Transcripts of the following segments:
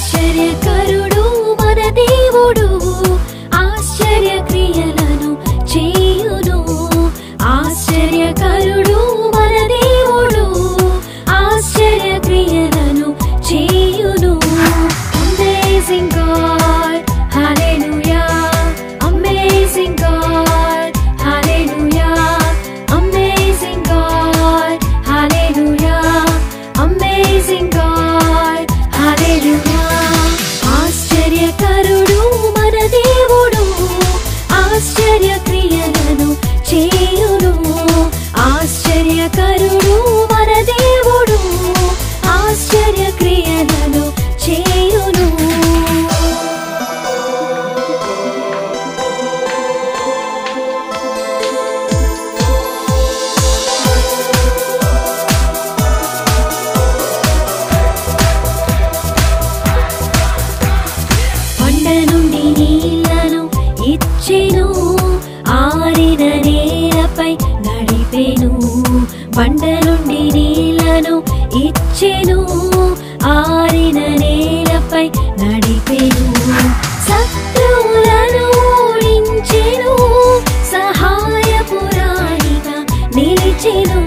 ఆశ్చర్యకరుడు మన దేవుడు ఆశ్చర్య క్రియలను చేయును ఆశ్చర్యకరుడు మన దేవుడు ఆశ్చర్య క్రియలను చేయును Amazing God hallelujah Amazing God hallelujah Amazing God hallelujah Amazing God hallelujah ఆశ్చర్యకరుడు మన దేవుడు ఆశ్చర్య క్రియలను చేయును ఆశ్చర్యకరుడు మన దేవుడు ఆశ్చర్య క్రియలను చేయును కొండ నుండి నీళ్లను ఇచ్చెను ఆరిన నేలపై నడిపెను బండ నుండి నీళ్లను ఇచ్చెను ఆరిన నేలపై నడిపెను శత్రువులను ఓడించెను సహాయపురాణిగా నిలిచెను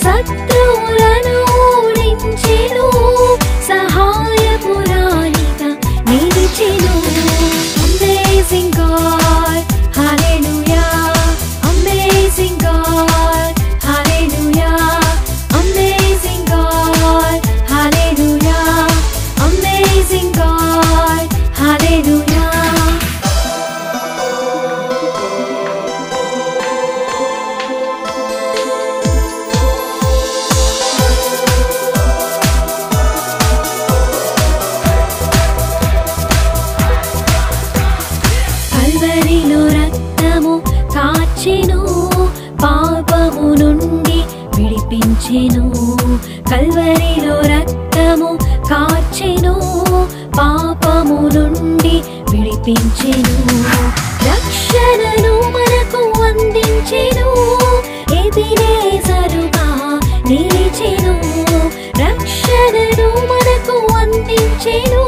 శత్రువులను ఓడించెను సహాయపురాణిగా నిలిచెను Amazing God hallelujah Amazing God hallelujah Amazing God hallelujah Amazing God hallelujah కల్వరిలో రక్తము కాచెను పాపము నుండి విడిపించెను కల్వరిలో రక్తము కాచెను పాపము నుండి విడిపించెను రక్షణను మనకు అందించెను ఎబెనేజరుగా నిలిచెను రక్షణను మనకు అందించెను